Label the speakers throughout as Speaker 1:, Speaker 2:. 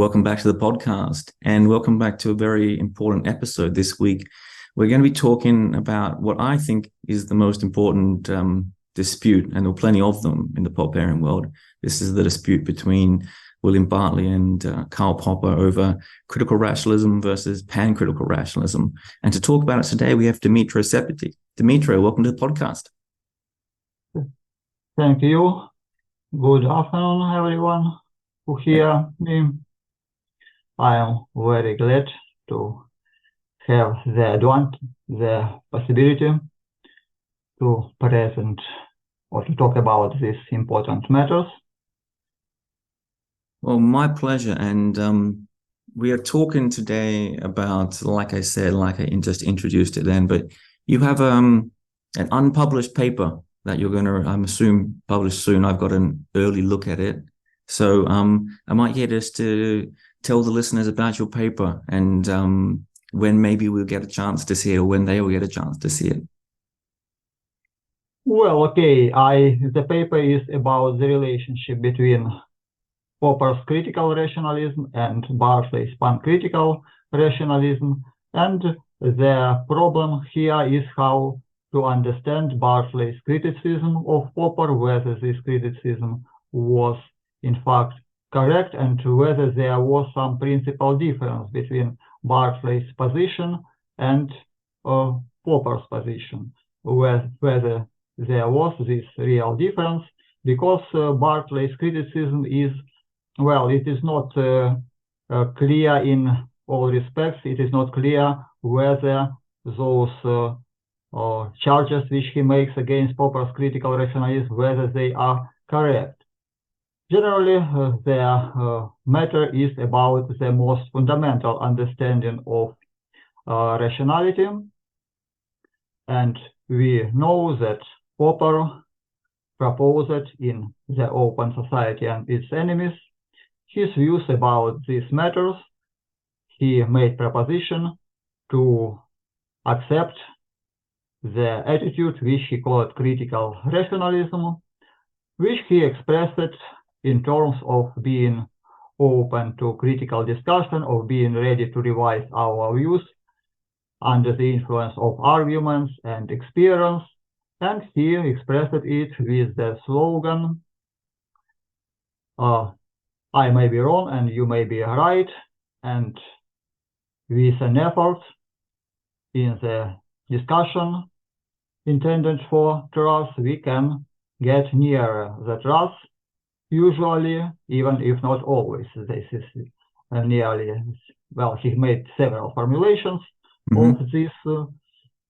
Speaker 1: Welcome back to the podcast, and welcome back to a very important episode this week. We're going to be talking about what I think is the most important dispute, and there are plenty of them in the Popperian world. This is the dispute between William Bartley and Karl Popper over critical rationalism versus pancritical rationalism. And to talk about it today, we have Dmytro Sepetyi. Dmytro, welcome to the podcast.
Speaker 2: Thank you. Good afternoon, everyone who hear me. I am very glad to have the possibility to present or to talk about these important matters.
Speaker 1: Well, my pleasure. And we are talking today about, like I said, like I just introduced it then, but you have an unpublished paper that you're going to, I'm assuming, publish soon. I've got an early look at it. So I might get us to tell the listeners about your paper and when maybe we'll get a chance to see it, or when they will get a chance to see it.
Speaker 2: Well, okay. The paper is about the relationship between Popper's critical rationalism and Bartley's pancritical rationalism. And the problem here is how to understand Bartley's criticism of Popper, whether this criticism was in fact correct and whether there was some principal difference between Bartley's position and Popper's position, whether there was this real difference, because Bartley's criticism is, well, it is not clear in all respects. It is not clear whether those charges which he makes against Popper's critical rationalism, whether they are correct. Generally, the matter is about the most fundamental understanding of rationality, and we know that Popper proposed in The Open Society and Its Enemies his views about these matters. He made proposition to accept the attitude which he called critical rationalism, which he expressed in terms of being open to critical discussion, of being ready to revise our views under the influence of arguments and experience. And he expressed it with the slogan, I may be wrong and you may be right, and with an effort in the discussion intended for truth, we can get nearer the truth, usually, even if not always. This is nearly, well, he made several formulations of these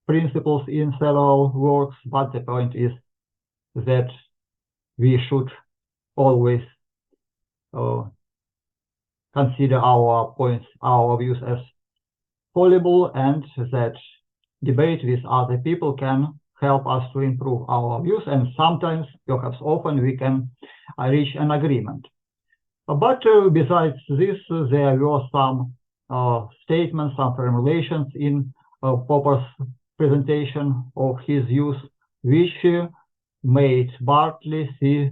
Speaker 2: principles in several works, but the point is that we should always consider our points, our views as fallible, and that debate with other people can help us to improve our views, and sometimes, perhaps often, we can reach an agreement. But besides this, there were some statements, some formulations in Popper's presentation of his views, which made Bartley see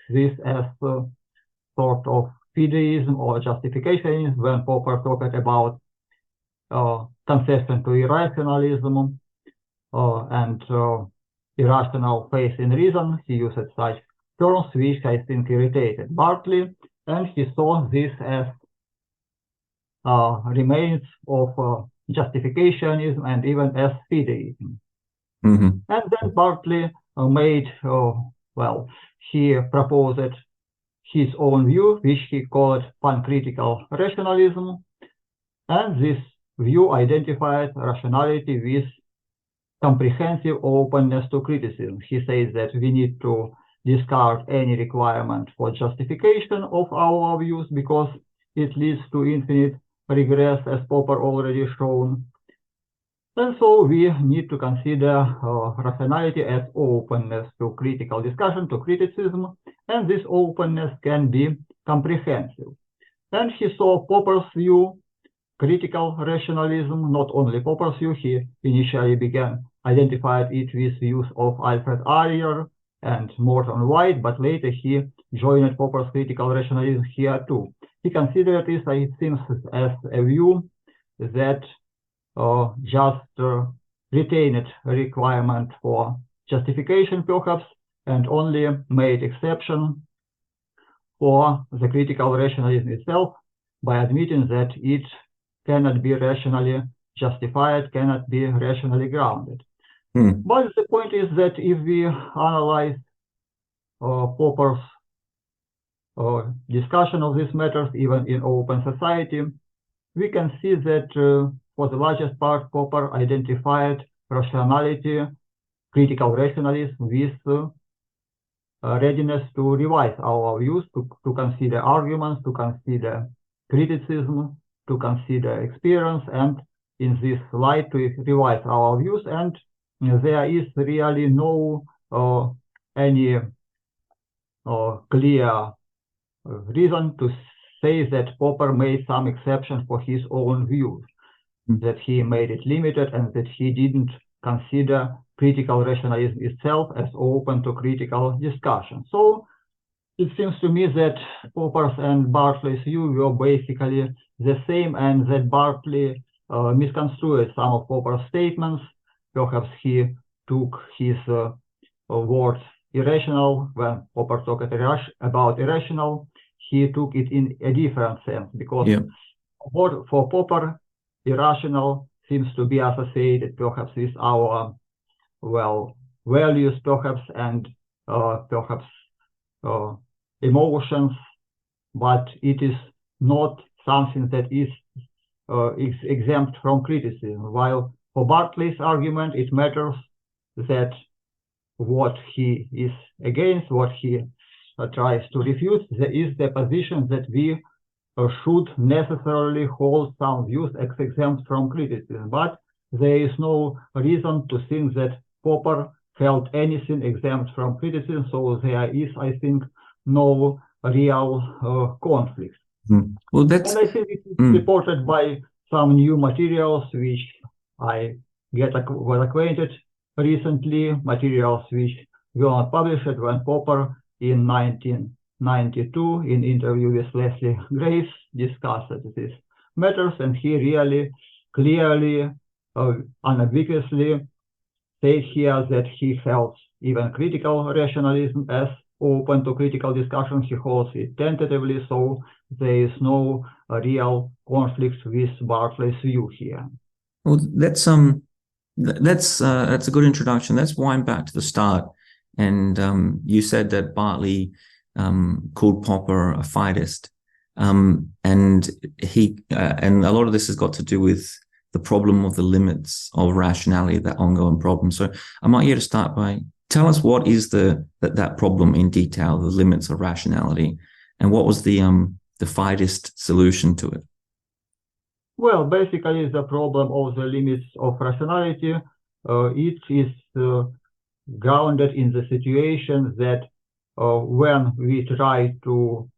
Speaker 2: this as sort of fideism or justificationism when Popper talked about concession to irrationalism and irrational faith in reason. He used such terms which I think irritated Bartley, and he saw this as remains of justificationism and even as fideism. And then Bartley made, well, he proposed his own view, which he called pancritical rationalism, and this view identified rationality with comprehensive openness to criticism. He says that we need to discard any requirement for justification of our views because it leads to infinite regress, as Popper already shown. And so we need to consider rationality as openness to critical discussion, to criticism, and this openness can be comprehensive. And he saw Popper's view, critical rationalism, not only Popper's view. He initially identified it with views of Alfred Arier and Morton White, but later he joined Popper's critical rationalism here too. He considered this, it seems, as a view that just retained a requirement for justification, perhaps, and only made exception for the critical rationalism itself by admitting that it cannot be rationally justified, cannot be rationally grounded. But the point is that if we analyze Popper's discussion of these matters, even in open society, we can see that for the largest part, Popper identified rationality, critical rationalism, with readiness to revise our views, to consider arguments, to consider criticism, to consider experience, and in this light to revise our views. And there is really no any clear reason to say that Popper made some exception for his own views, that he made it limited, and that he didn't consider critical rationalism itself as open to critical discussion. So it seems to me that Popper's and Bartley's view were basically the same, and that Bartley misconstrued some of Popper's statements. Perhaps he took his words irrational. When Popper talked about irrational, he took it in a different sense, because for Popper, irrational seems to be associated perhaps with our, values perhaps, and perhaps emotions, but it is not something that is exempt from criticism. While for Bartley's argument, it matters that what he is against, what he tries to refute, there is the position that we should necessarily hold some views as exempt from criticism. But there is no reason to think that Popper held anything exempt from criticism, so there is, I think, no real conflict.
Speaker 1: Well, that's...
Speaker 2: And I think it is supported by some new materials which I was acquainted recently, materials which were not published when Popper in 1992 in interview with Leslie Grace discussed these matters, and he really clearly, unambiguously says here that he held even critical rationalism as open to critical discussion. He holds it tentatively, so there is no real conflict with Bartley's view here.
Speaker 1: Well, that's a good introduction. Let's wind back to the start. And you said that Bartley called Popper a fideist, and a lot of this has got to do with the problem of the limits of rationality, that ongoing problem. So I might you to start by tell us what is that problem in detail, the limits of rationality, and what was the fideist solution to it?
Speaker 2: Well, basically, the problem of the limits of rationality, it is grounded in the situation that when we try to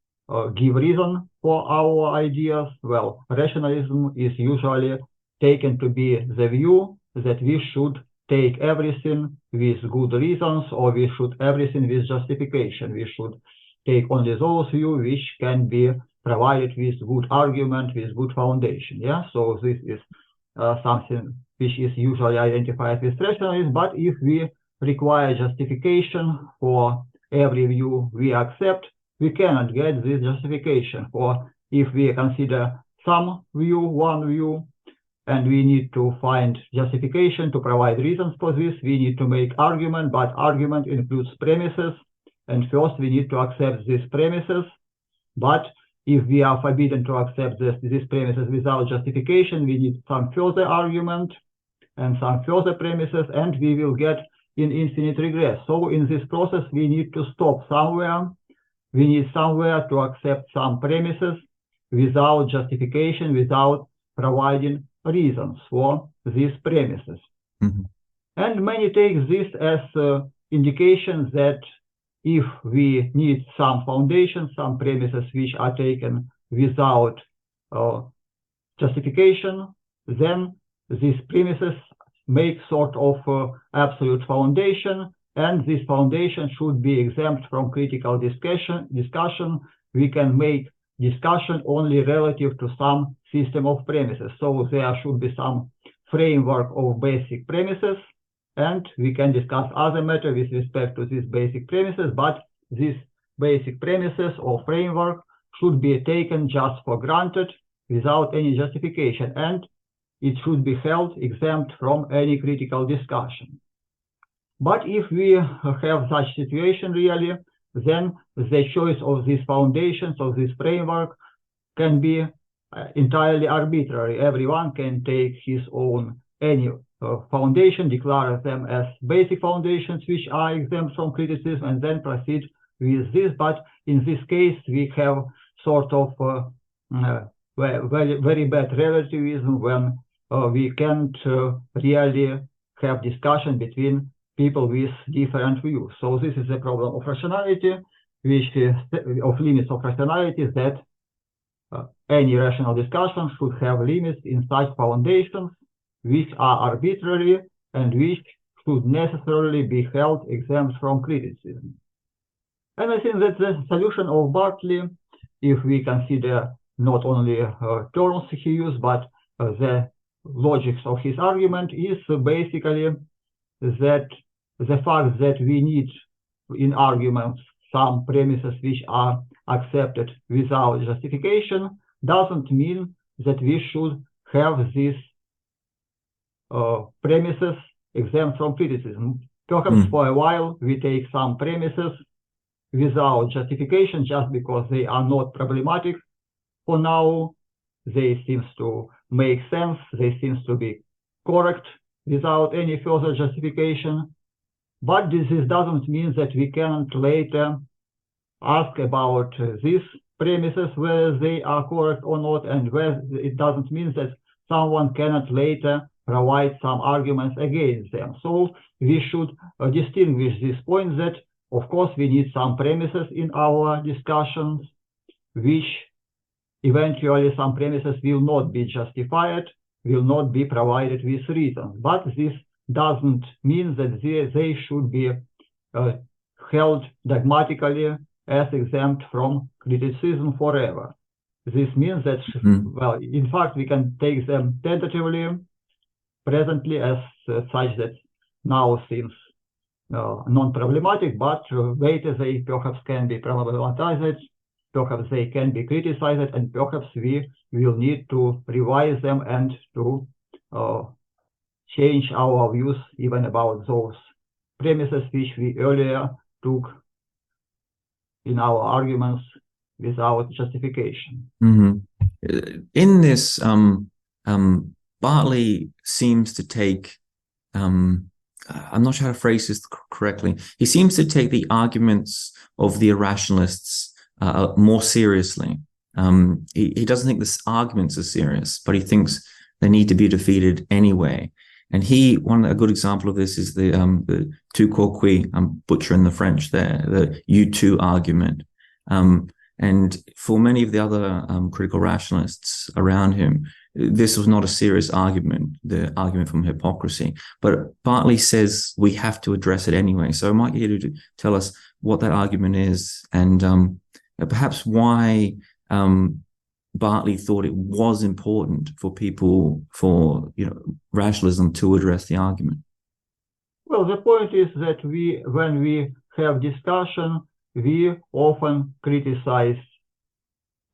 Speaker 2: give reason for our ideas, well, rationalism is usually taken to be the view that we should take everything with good reasons, or we should everything with justification. We should take only those views which can be provided with good argument, with good foundation. Yeah, so this is something which is usually identified with rationalism. But if we require justification for every view we accept, we cannot get this justification. For if we consider some view, one view, and we need to find justification to provide reasons for this, we need to make argument, but argument includes premises, and first we need to accept these premises. But if we are forbidden to accept these premises without justification, we need some further argument and some further premises, and we will get in infinite regress. So in this process, we need to stop somewhere. We need somewhere to accept some premises without justification, without providing reasons for these premises. And many take this as indication that if we need some foundation, some premises which are taken without justification, then these premises make sort of absolute foundation, and this foundation should be exempt from critical discussion. We can make discussion only relative to some system of premises. So there should be some framework of basic premises, and we can discuss other matter with respect to these basic premises, but these basic premises or framework should be taken just for granted without any justification, and it should be held exempt from any critical discussion. But if we have such situation really, then the choice of these foundations, of this framework, can be entirely arbitrary. Everyone can take his own any foundation, declare them as basic foundations which are exempt from criticism, and then proceed with this. But in this case, we have sort of very bad relativism when we can't really have discussion between people with different views. So this is a problem of rationality, which is of limits of rationality, that any rational discussion should have limits in such foundations which are arbitrary and which should necessarily be held exempt from criticism. And I think that the solution of Bartley, if we consider not only terms he used, but the logics of his argument, is basically that the fact that we need in arguments some premises which are accepted without justification doesn't mean that we should have these premises exempt from criticism. Perhaps for a while we take some premises without justification just because they are not problematic. For now, they seem to make sense, they seem to be correct without any further justification. But this doesn't mean that we can't later ask about these premises, whether they are correct or not, and whether it doesn't mean that someone cannot later provide some arguments against them. So we should distinguish this point that, of course, we need some premises in our discussions, which eventually some premises will not be justified, will not be provided with reasons. But this doesn't mean that they should be held dogmatically as exempt from criticism forever. This means that, well, in fact, we can take them tentatively, presently, as such that now seems non-problematic, but later they perhaps can be problematized, perhaps they can be criticized, and perhaps we will need to revise them and to change our views even about those premises which we earlier took in our arguments without justification.
Speaker 1: In this, Bartley seems to take, I'm not sure how to phrase this correctly, he seems to take the arguments of the irrationalists more seriously. He doesn't think the arguments are serious, but he thinks they need to be defeated anyway. And a good example of this is the tu quoque, I'm butchering the French there, the you two argument. And for many of the other critical rationalists around him, this was not a serious argument, the argument from hypocrisy. But Bartley says we have to address it anyway. So I might get you to tell us what that argument is, and perhaps why Bartley thought it was important for people, for rationalism, to address the argument.
Speaker 2: Well, the point is that when we have discussion, we often criticize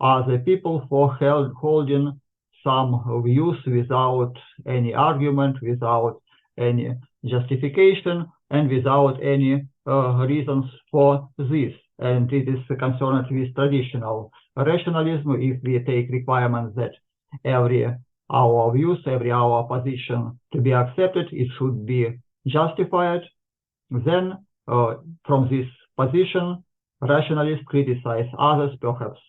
Speaker 2: other people for holding some views without any argument, without any justification, and without any reasons for this. And it is concerned with traditional rationalism. If we take requirements that our views, our position to be accepted, it should be justified, then from this position, rationalists criticize others, perhaps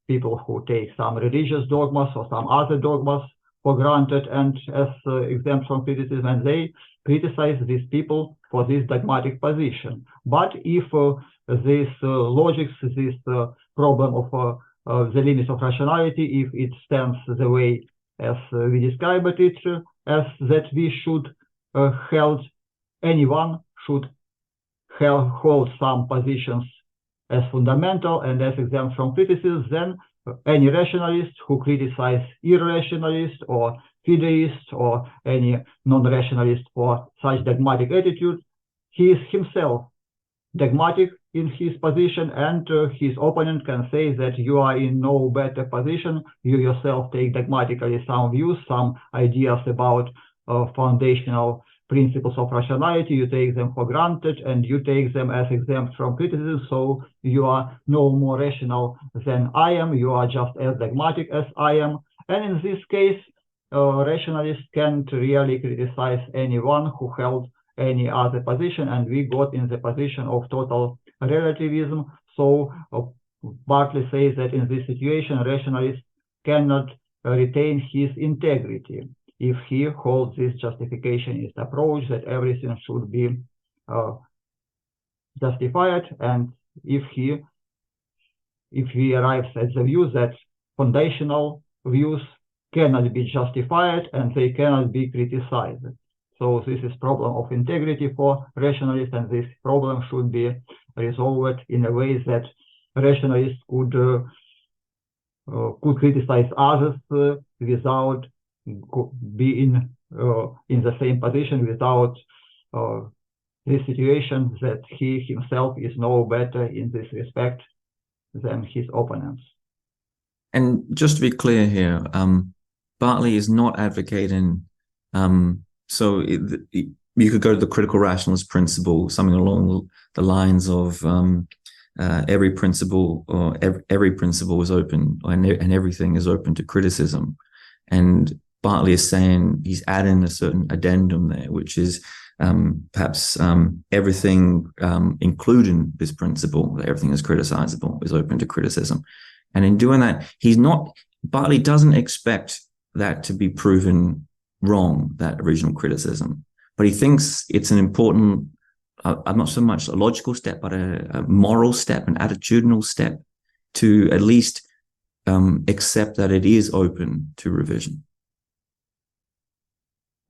Speaker 2: people who take some religious dogmas or some other dogmas for granted and as exempt from criticism, and they criticize these people for this dogmatic position. But if this logic, this problem of the limits of rationality, if it stands the way as we described it, as that we should anyone should hold some positions as fundamental and as exempt from criticism, then any rationalist who criticizes irrationalist or fideist or any non-rationalist for such dogmatic attitude, he is himself dogmatic in his position, and his opponent can say that you are in no better position. You yourself take dogmatically some views, some ideas about foundational principles of rationality. You take them for granted and you take them as exempt from criticism. So you are no more rational than I am. You are just as dogmatic as I am. And in this case, rationalists can't really criticize anyone who held any other position, and we got in the position of total relativism. So Bartley says that in this situation, rationalist cannot retain his integrity if he holds this justificationist approach that everything should be justified, and if he arrives at the view that foundational views cannot be justified and they cannot be criticized. So this is problem of integrity for rationalists, and this problem should be resolved in a way that rationalists could criticize others without being in the same position, without this situation that he himself is no better in this respect than his opponents.
Speaker 1: And just to be clear here, Bartley is not advocating you could go to the critical rationalist principle, something along the lines of every principle is open and everything is open to criticism. And Bartley is saying he's adding a certain addendum there, which is perhaps everything, including this principle that everything is criticizable, is open to criticism. And in doing that, Bartley doesn't expect that to be proven wrong, that original criticism, but he thinks it's an important, not so much a logical step, but a moral step, an attitudinal step to at least accept that it is open to revision.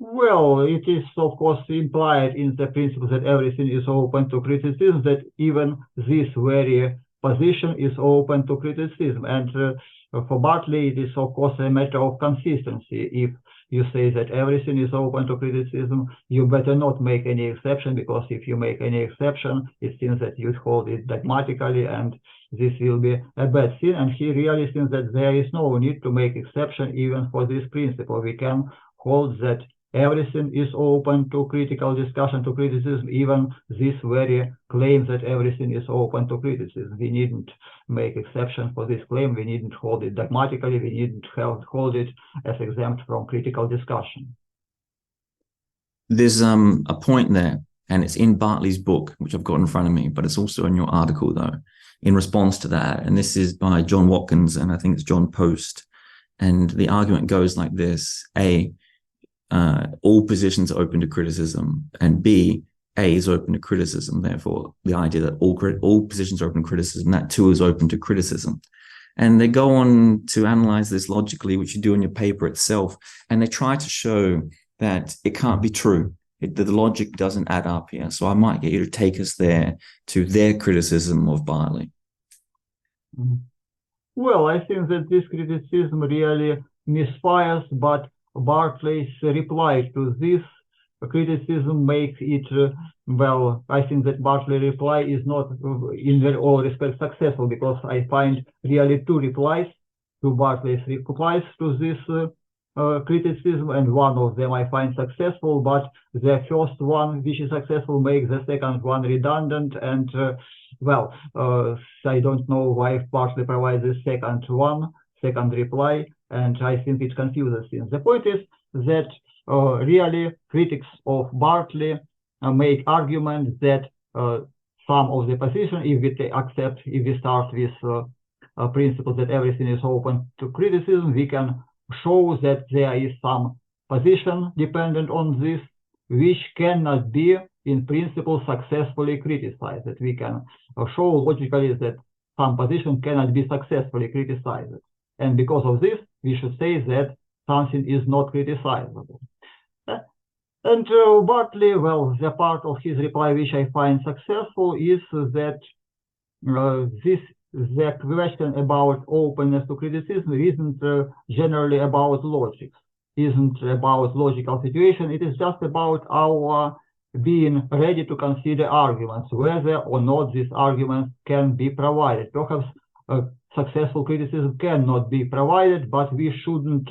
Speaker 2: Well, it is of course implied in the principle that everything is open to criticism, that even this very position is open to criticism. And for Bartley, it is of course a matter of consistency. If you say that everything is open to criticism, you better not make any exception, because if you make any exception, it seems that you hold it dogmatically, and this will be a bad thing. And he really thinks that there is no need to make exception even for this principle. We can hold that everything is open to critical discussion, to criticism, even this very claim that everything is open to criticism. We needn't make exception for this claim. We needn't hold it dogmatically. We needn't hold it as exempt from critical discussion.
Speaker 1: There's a point there, and it's in Bartley's book, which I've got in front of me, but it's also in your article, though, in response to that. And this is by John Watkins, and I think it's John Post. And the argument goes like this: A, all positions are open to criticism, and B, A is open to criticism. Therefore, the idea that all positions are open to criticism, that too is open to criticism. And they go on to analyze this logically, which you do in your paper itself, and they try to show that it can't be true. The logic doesn't add up here. So I might get you to take us there to their criticism of Bartley.
Speaker 2: Well, I think that this criticism really misfires, but Bartley's reply to this criticism makes it, well, I think that Bartley's reply is not in all respects successful, because I find really two replies to Bartley's replies to this criticism, and one of them I find successful, but the first one, which is successful, makes the second one redundant, and well, I don't know why Bartley provides the second reply, and I think it confuses things. The point is that really critics of Bartley make arguments that some of the position, if we start with principles that everything is open to criticism, we can show that there is some position dependent on this, which cannot be in principle successfully criticized. That we can show logically that some position cannot be successfully criticized. And because of this, we should say that something is not criticizable. And Bartley, well, the part of his reply which I find successful is that the question about openness to criticism isn't generally about logic, isn't about logical situation. It is just about our being ready to consider arguments, whether or not these arguments can be provided. Perhaps successful criticism cannot be provided, but we shouldn't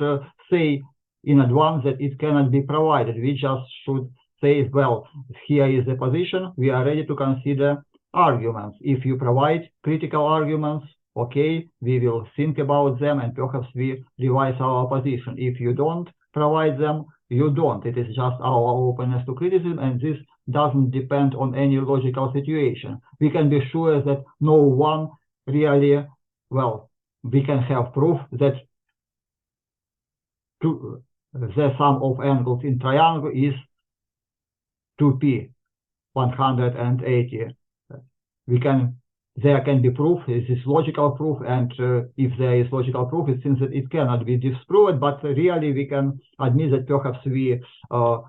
Speaker 2: say in advance that it cannot be provided. We just should say, well, here is the position, we are ready to consider arguments. If you provide critical arguments, okay, we will think about them and perhaps we revise our position. If you don't provide them, you don't. It is just our openness to criticism, and this doesn't depend on any logical situation. We can be sure that no one really, well, we can have proof that the sum of angles in triangle is 2p, 180. There can be proof, this is logical proof, and if there is logical proof, it seems that it cannot be disproved, but really we can admit that perhaps we are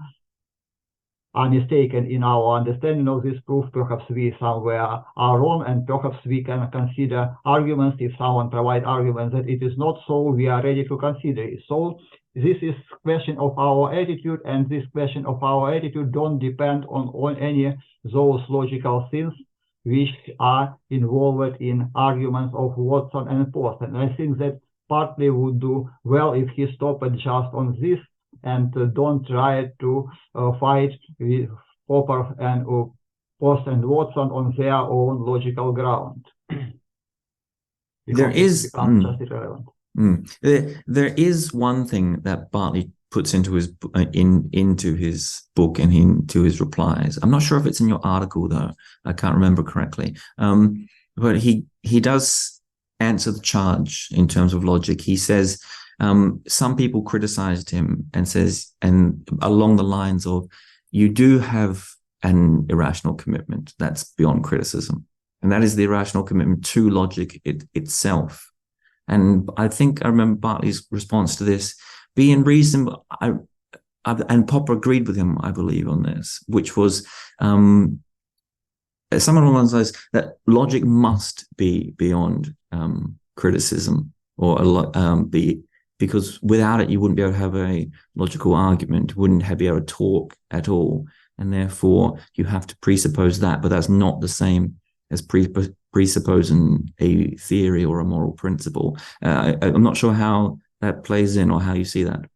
Speaker 2: mistaken in our understanding of this proof, perhaps we somewhere are wrong, and perhaps we can consider arguments. If someone provides arguments that it is not so, we are ready to consider it. So this is question of our attitude, and this question of our attitude don't depend on any those logical things which are involved in arguments of Watson and Post. And I think that Bartley would do well if he stopped just on this and don't try to fight with Popper and Post and Watson on their own logical ground.
Speaker 1: There is
Speaker 2: just irrelevant.
Speaker 1: There is one thing that Bartley puts into his book and into his replies. I'm not sure if it's in your article though. I can't remember correctly. But he does answer the charge in terms of logic. He says some people criticized him and along the lines of, you do have an irrational commitment that's beyond criticism, and that is the irrational commitment to logic itself. And I think I remember Bartley's response to this being reasonable. And Popper agreed with him, I believe, on this, which was something along those lines that logic must be beyond criticism, or because without it you wouldn't be able to have a logical argument, wouldn't be able to talk at all, and therefore you have to presuppose that. But that's not the same as presupposing a theory or a moral principle. I'm not sure how that plays in or how you see that.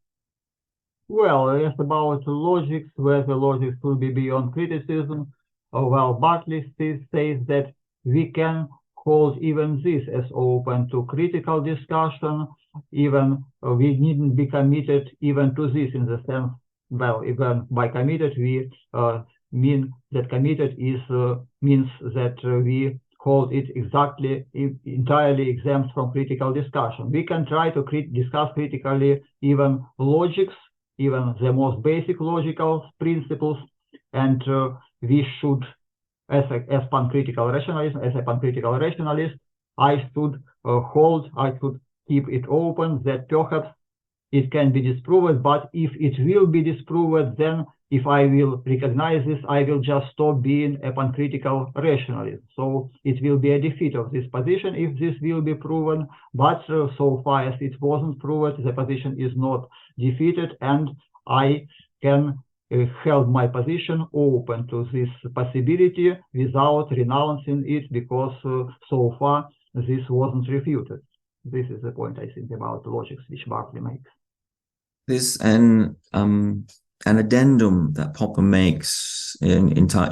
Speaker 2: Well, yes, about logic, whether logic will be beyond criticism. Well, Bartley says that we can hold even this as open to critical discussion. Even we needn't be committed even to this, in the sense, well, even by committed we mean that committed means that we hold it entirely exempt from critical discussion. We can try to discuss critically even logics, even the most basic logical principles, and we should, as a pancritical rationalist, I should keep it open that perhaps it can be disproved, but if it will be disproved, then if I will recognize this, I will just stop being a pancritical rationalist. So it will be a defeat of this position if this will be proven, but so far as it wasn't proven, the position is not defeated, and I can held my position open to this possibility without renouncing it, because so far this wasn't refuted. This is the point, I think, about logics which Bartley makes.
Speaker 1: This an addendum that Popper makes in I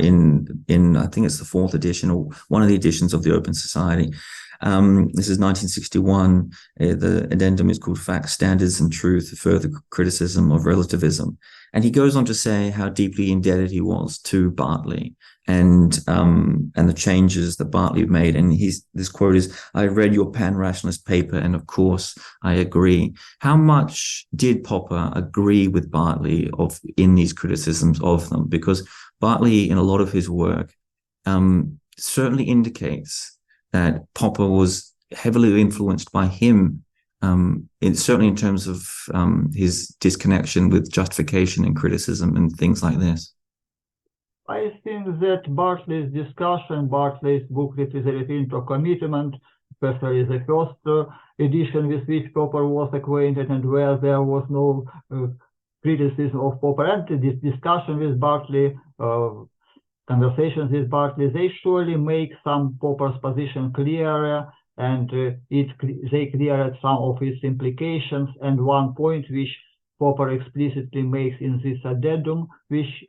Speaker 1: think it's the 4th edition or one of the editions of the Open Society. This is 1961. The addendum is called Facts, Standards, and Truth: Further Criticism of Relativism. And he goes on to say how deeply indebted he was to Bartley and the changes that Bartley made. And this quote is, "I read your pan-rationalist paper, and of course I agree." How much did Popper agree with Bartley in these criticisms of them? Because Bartley, in a lot of his work, certainly indicates that Popper was heavily influenced by him certainly in terms of his disconnection with justification and criticism and things like this?
Speaker 2: I think that Bartley's discussion, Bartley's book, Dmytro Commitment, especially the first edition with which Popper was acquainted and where there was no criticism of Popper, and this discussion with Bartley, conversations with Bartley, they surely make some Popper's position clearer, and they cleared some of its implications. And one point which Popper explicitly makes in this addendum, which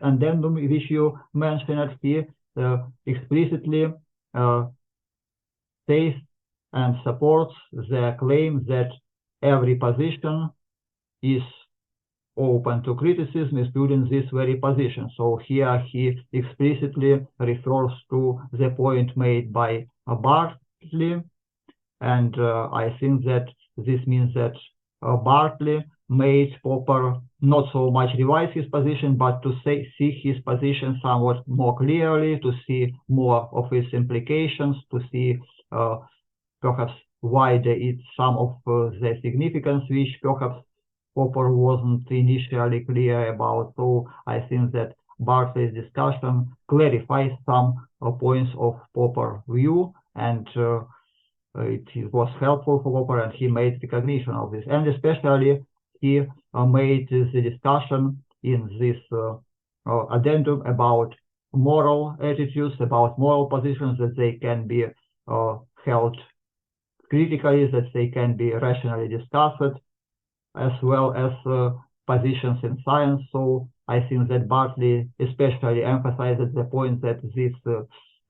Speaker 2: you mentioned, he explicitly says and supports the claim that every position is open to criticism, including this very position. So here he explicitly refers to the point made by Bartley, and I think that this means that Bartley made Popper not so much revise his position, but to see his position somewhat more clearly, to see more of its implications, to see perhaps why there is some of the significance which perhaps Popper wasn't initially clear about. So I think that Bartley's discussion clarifies some points of Popper view, and it was helpful for Popper, and he made recognition of this. And especially he made the discussion in this addendum about moral attitudes, about moral positions, that they can be held critically, that they can be rationally discussed, as well as positions in science. So I think that Bartley especially emphasizes the point that this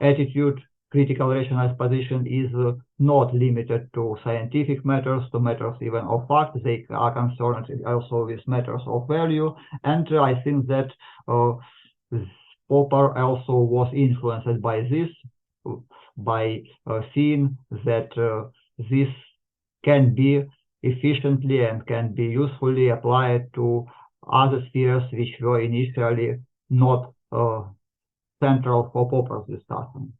Speaker 2: attitude, critical rationalist position, is not limited to scientific matters, to matters even of fact. They are concerned also with matters of value. And I think that Popper also was influenced by this, by seeing that this can be efficiently and can be usefully applied to other spheres which were initially not central for Popper's discussion.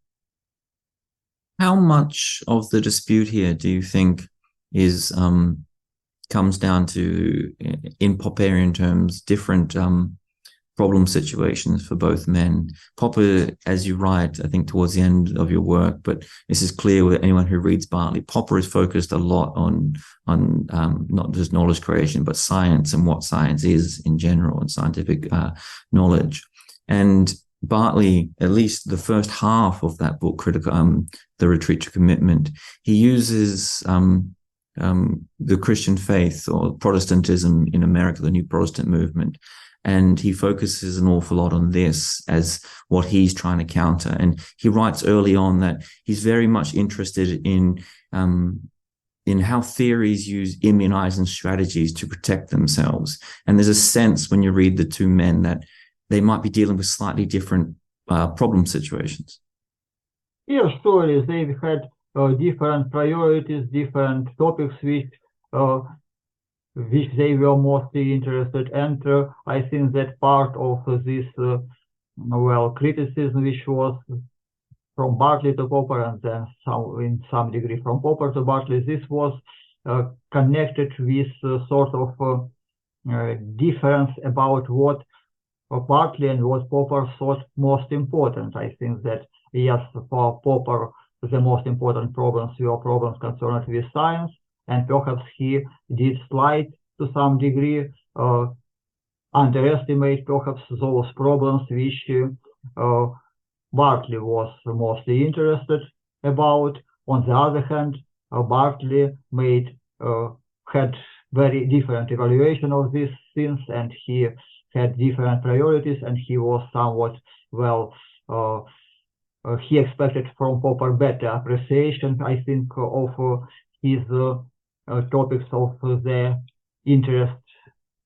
Speaker 1: How much of the dispute here do you think is comes down to, in Popperian terms, different problem situations for both men? Popper, as you write, I think towards the end of your work, but this is clear with anyone who reads Bartley, Popper is focused a lot on not just knowledge creation, but science and what science is in general, and scientific knowledge. And Bartley, at least the first half of that book, The Retreat to Commitment, he uses the Christian faith or Protestantism in America, the New Protestant movement, and he focuses an awful lot on this as what he's trying to counter. And he writes early on that he's very much interested in how theories use immunizing strategies to protect themselves. And there's a sense when you read the two men that they might be dealing with slightly different problem situations.
Speaker 2: Yes, surely they've had different priorities, different topics which they were mostly interested in. And I think that part of this criticism, which was from Bartley to Popper, and then in some degree from Popper to Bartley, this was connected with sort of difference about what Bartley and what Popper thought most important. I think that, yes, for Popper, the most important problems were problems concerned with science, and perhaps he did slight to some degree, underestimate perhaps those problems which Bartley was mostly interested about. On the other hand, Bartley had very different evaluation of these things, and he had different priorities, and he was somewhat, he expected from Popper better appreciation, I think, of his topics of the interest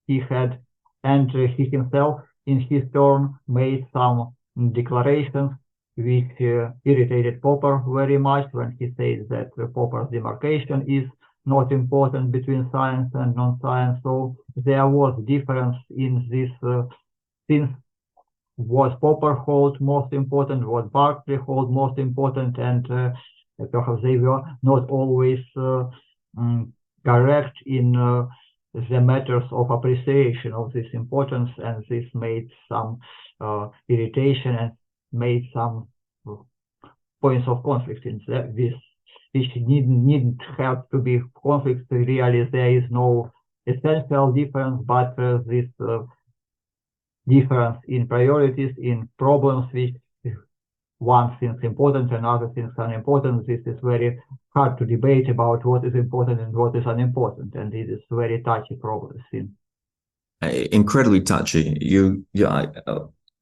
Speaker 2: he had. And he himself, in his turn, made some declarations which irritated Popper very much, when he said that Popper's demarcation is not important between science and non-science. So there was difference in this, since what Popper hold most important, what Bartley hold most important, and perhaps they were not always correct in the matters of appreciation of this importance, and this made some irritation and made some points of conflict in this, which needn't have to be conflict. Really, there is no essential difference, but this difference in priorities, in problems which one thinks important and other thinks unimportant. This is very hard to debate about what is important and what is unimportant, and it is very touchy problem.
Speaker 1: Incredibly touchy.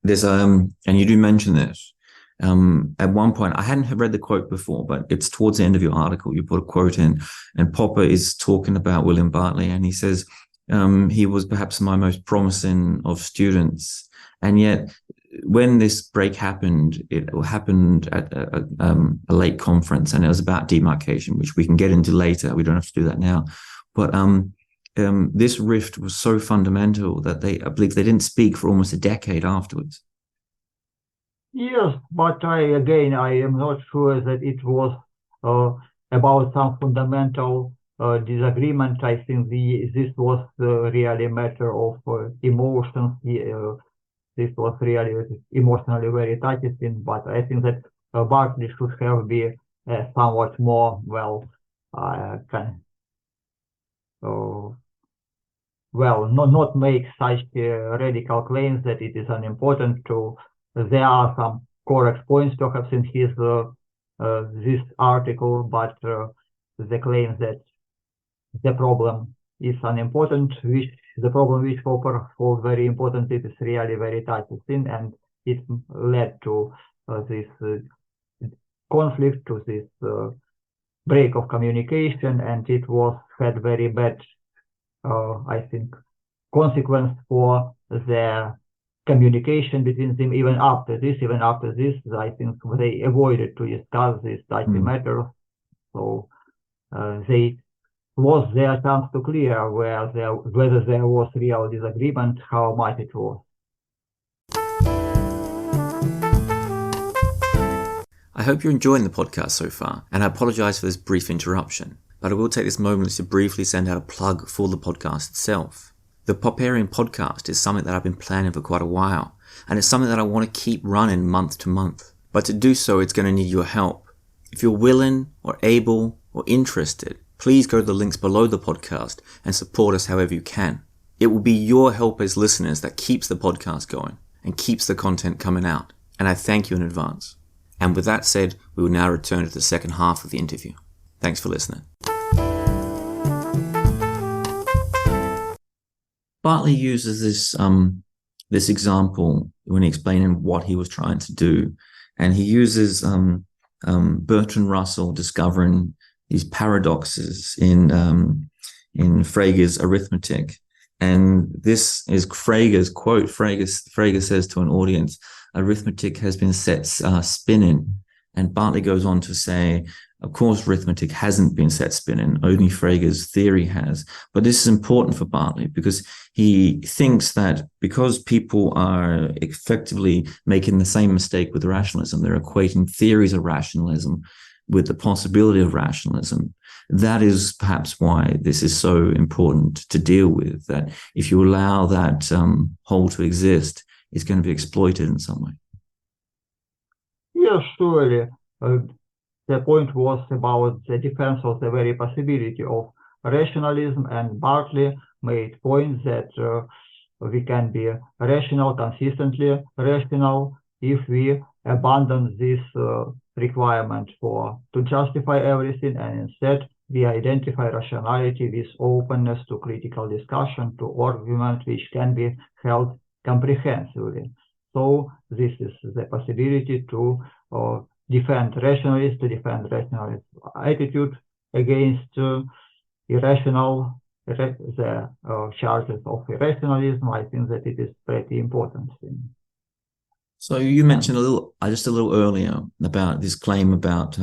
Speaker 1: There's and you do mention this. At one point, I hadn't read the quote before, but it's towards the end of your article. You put a quote in, and Popper is talking about William Bartley, and he says he was perhaps my most promising of students, and yet when this break happened, it happened at a late conference, and it was about demarcation, which we can get into later. We don't have to do that now, but this rift was so fundamental that I believe they didn't speak for almost a decade afterwards.
Speaker 2: Yes, but I am not sure that it was about some fundamental disagreement. I think this was really a matter of emotions. This was really emotionally very touchy thing, but I think that Bartley should have been somewhat more not make such radical claims that it is unimportant to. There are some correct points perhaps in his this article, but the claim that the problem is unimportant, which the problem which Popper thought very important, it is really very touchy thing, and it led to this conflict, to this break of communication, and it had very bad, I think, consequence for the communication between them even after this. I think they avoided to discuss this touchy matter, so they lost their chance to clear whether there was real disagreement, how much it was.
Speaker 1: I hope you're enjoying the podcast so far, and I apologize for this brief interruption, but I will take this moment to briefly send out a plug for the podcast itself. The Popperian Podcast is something that I've been planning for quite a while, and it's something that I want to keep running month to month. But to do so, it's going to need your help. If you're willing or able or interested, please go to the links below the podcast and support us however you can. It will be your help as listeners that keeps the podcast going and keeps the content coming out, and I thank you in advance. And with that said, we will now return to the second half of the interview. Thanks for listening. Bartley uses this example when explaining what he was trying to do, and he uses Bertrand Russell discovering these paradoxes in Frege's arithmetic, and this is Frege's quote. Frege says to an audience, "Arithmetic has been set spinning," and Bartley goes on to say, of course, arithmetic hasn't been set spinning, only Frege's theory has. But this is important for Bartley because he thinks that because people are effectively making the same mistake with rationalism, they're equating theories of rationalism with the possibility of rationalism. That is perhaps why this is so important to deal with, that if you allow that hole to exist, it's going to be exploited in some way.
Speaker 2: Yes, surely. The point was about the defense of the very possibility of rationalism, and Bartley made points that we can be rational, consistently rational, if we abandon this requirement to justify everything, and instead we identify rationality with openness to critical discussion, to argument which can be held comprehensively. So this is the possibility to defend rationalist attitude against the charges of irrationalism. I think that it is pretty important thing.
Speaker 1: So you mentioned just a little earlier about this claim about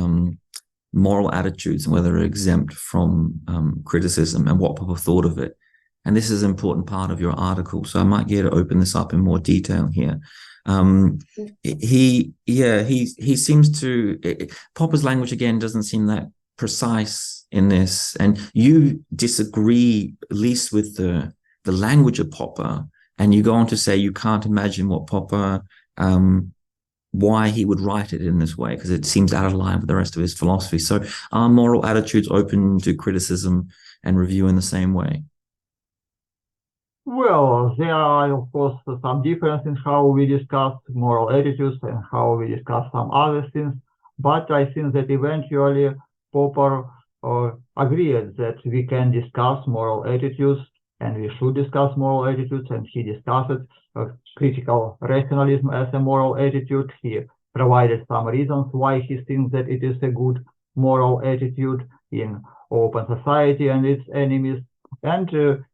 Speaker 1: moral attitudes and whether they're exempt from criticism and what Popper thought of it. And this is an important part of your article, so I might get to open this up in more detail here. He seems to, Popper's language again doesn't seem that precise in this, and you disagree at least with the language of Popper, and you go on to say you can't imagine what Popper, why he would write it in this way, because it seems out of line with the rest of his philosophy. So are moral attitudes open to criticism and review in the same way?
Speaker 2: Well, there are, of course, some difference in how we discuss moral attitudes and how we discuss some other things, but I think that eventually Popper agreed that we can discuss moral attitudes and we should discuss moral attitudes, and he discussed critical rationalism as a moral attitude. He provided some reasons why he thinks that it is a good moral attitude in open society and its enemies. And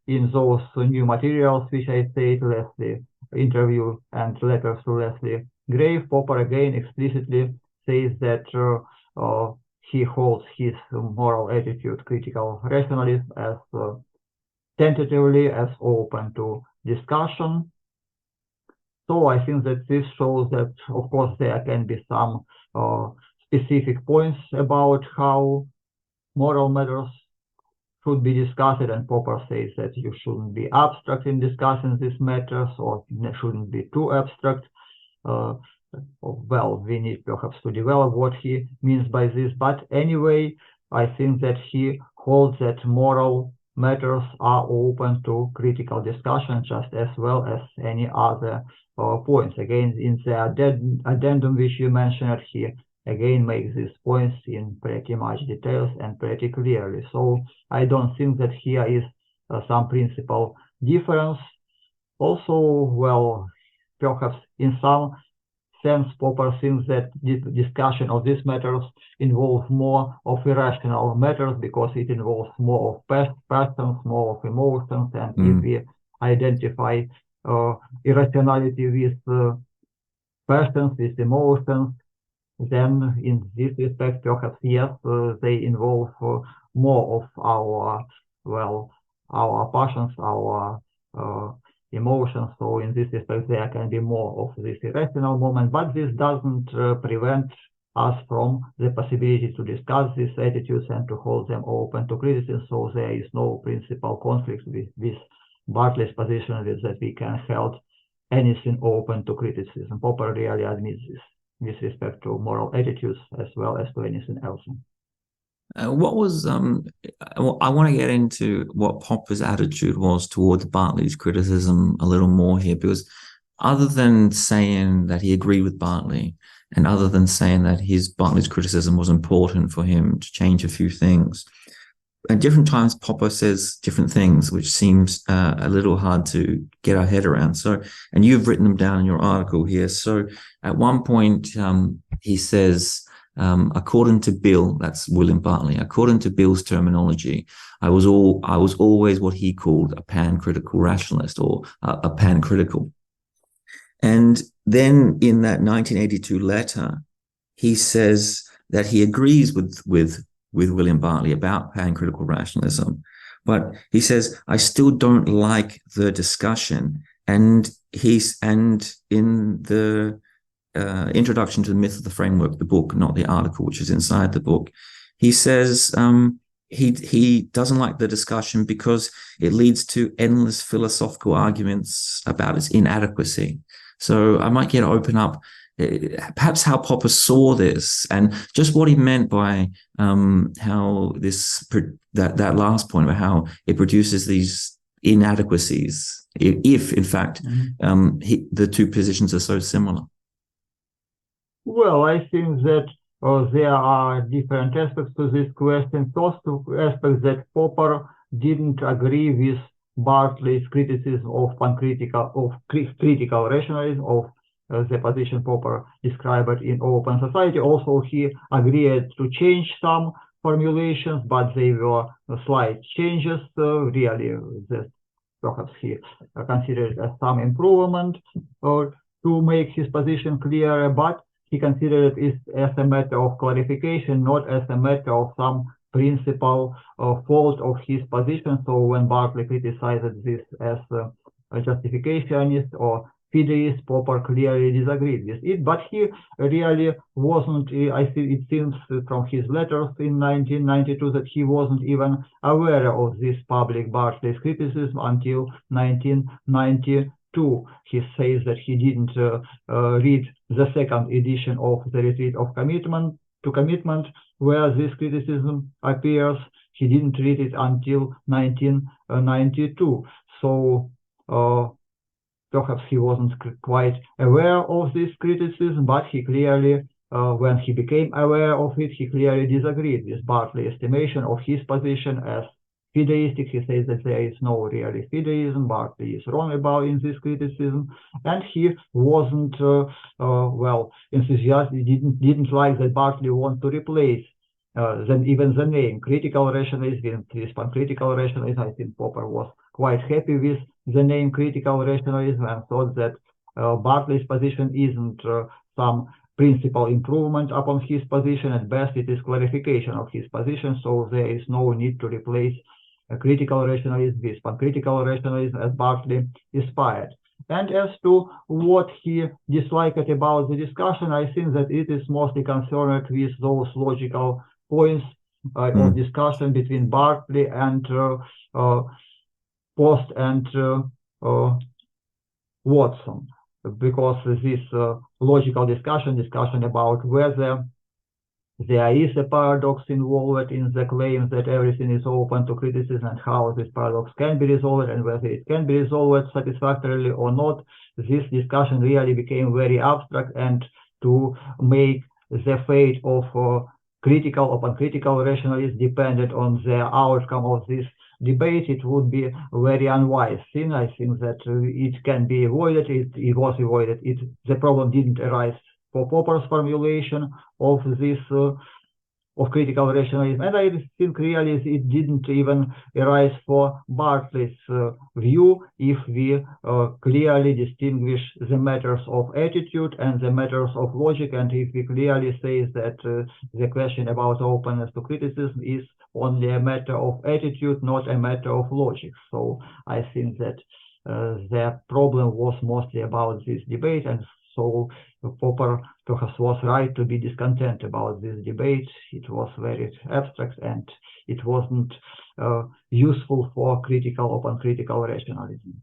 Speaker 2: in those new materials, which I said, Leslie interview and letters to Leslie Grave, Popper again explicitly says that he holds his moral attitude, critical rationalism, as tentatively as open to discussion. So I think that this shows that, of course, there can be some specific points about how moral matters should be discussed, and Popper says that you shouldn't be abstract in discussing these matters, or shouldn't be too abstract. Well, we need perhaps to develop what he means by this, but anyway, I think that he holds that moral matters are open to critical discussion just as well as any other points. Again, in the addendum which you mentioned, he again makes these points in pretty much details and pretty clearly. So I don't think that here is some principal difference. Also, well, perhaps in some sense, Popper thinks that the discussion of these matters involves more of irrational matters because it involves more of passions, more of emotions, and if we identify irrationality with passions, with emotions, then in this respect, perhaps yes, they involve more of our passions, our emotions. So in this respect, there can be more of this irrational moment, but this doesn't prevent us from the possibility to discuss these attitudes and to hold them open to criticism. So there is no principal conflict with Bartley's position that we can hold anything open to criticism. Popper really admits this with respect to moral attitudes as well as to anything else.
Speaker 1: What was I want to get into what Popper's attitude was towards Bartley's criticism a little more here, because other than saying that he agreed with Bartley, and other than saying that Bartley's criticism was important for him to change a few things, at different times Popper says different things, which seems a little hard to get our head around. So, and you've written them down in your article here. So at one point he says, according to Bill, that's William Bartley, according to Bill's terminology, I was always what he called a pancritical rationalist, or a pancritical. And then in that 1982 letter, he says that he agrees with William Bartley about pancritical rationalism, but he says, I still don't like the discussion. And in the introduction to the Myth of the Framework, the book, not the article, which is inside the book, he says he doesn't like the discussion because it leads to endless philosophical arguments about its inadequacy. So I might get to open up perhaps how Popper saw this, and just what he meant by how that last point about how it produces these inadequacies, if in fact the two positions are so similar.
Speaker 2: Well, I think that there are different aspects to this question. First aspect, that Popper didn't agree with Bartley's criticism of critical rationalism, of the position Popper described in Open Society. Also, he agreed to change some formulations, but they were slight changes. Really, that perhaps he considered as some improvement to make his position clearer, but he considered it as a matter of clarification, not as a matter of some principal fault of his position. So when Bartley criticized this as a justificationist or fideist, Popper clearly disagreed with it, but he really wasn't, I think it seems from his letters in 1992 that he wasn't even aware of this public Bartley's criticism until 1992. He says that he didn't read the second edition of the Retreat of Commitment to Commitment, where this criticism appears. He didn't read it until 1992. So perhaps he wasn't quite aware of this criticism, but he clearly, when he became aware of it, he clearly disagreed with Bartley's estimation of his position as fideistic. He says that there is no really fideism. Bartley is wrong about in this criticism, and he wasn't well enthusiastic. Didn't like that Bartley wanted to replace even the name critical rationalism with pancritical rationalism. I think Popper was quite happy with the name critical rationalism and thought that Bartley's position isn't some principal improvement upon his position. At best, it is clarification of his position, so there is no need to replace critical rationalism with pancritical rationalism as Bartley aspired. And as to what he disliked about the discussion, I think that it is mostly concerned with those logical points of discussion between Bartley and Post and Watson, because this logical discussion about whether there is a paradox involved in the claim that everything is open to criticism and how this paradox can be resolved and whether it can be resolved satisfactorily or not, this discussion really became very abstract, and to make the fate of critical or uncritical rationalists dependent on the outcome of this debate, it would be a very unwise thing. I think that it can be avoided. It was avoided. The problem didn't arise for Popper's formulation of this of critical rationalism, and I think really it didn't even arise for Bartley's view if we clearly distinguish the matters of attitude and the matters of logic, and if we clearly say that the question about openness to criticism is only a matter of attitude, not a matter of logic. So I think that the problem was mostly about this debate, and so Popper perhaps was right to be discontent about this debate. It was very abstract and it wasn't useful for critical or uncritical rationalism.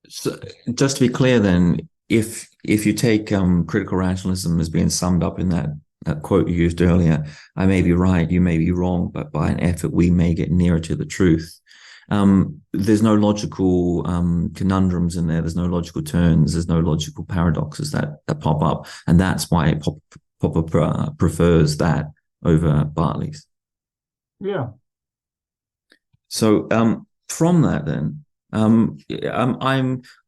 Speaker 1: So, just to be clear then, if you take critical rationalism as being summed up in that quote you used earlier, I may be right, you may be wrong, but by an effort we may get nearer to the truth. There's no logical conundrums in there. There's no logical turns. There's no logical paradoxes that pop up. And that's why Popper prefers that over Bartley's.
Speaker 2: Yeah.
Speaker 1: So from that then, I'm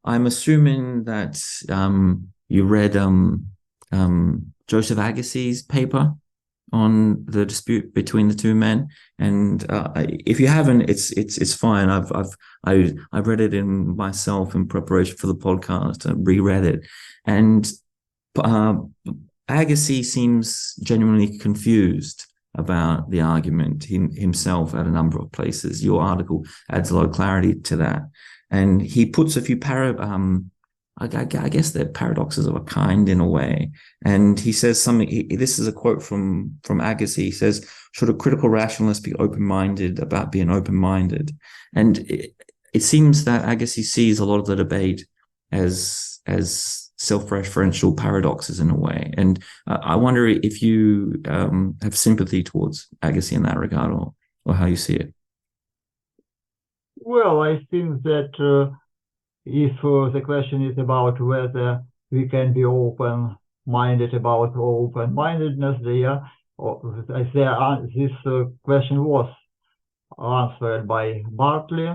Speaker 1: assuming that you read Joseph Agassi's paper on the dispute between the two men, and if you haven't, it's fine. I've read it in myself in preparation for the podcast. I reread it, and Agassi seems genuinely confused about the argument himself at a number of places. Your article adds a lot of clarity to that, and he puts a few I guess they're paradoxes of a kind in a way. And he says something, this is a quote from Agassi. He says, should a critical rationalist be open-minded about being open-minded? And it seems that Agassi sees a lot of the debate as self-referential paradoxes in a way. And I wonder if you have sympathy towards Agassi in that regard, or how you see it.
Speaker 2: Well, I think that if the question is about whether we can be open-minded about open-mindedness, this question was answered by Bartley.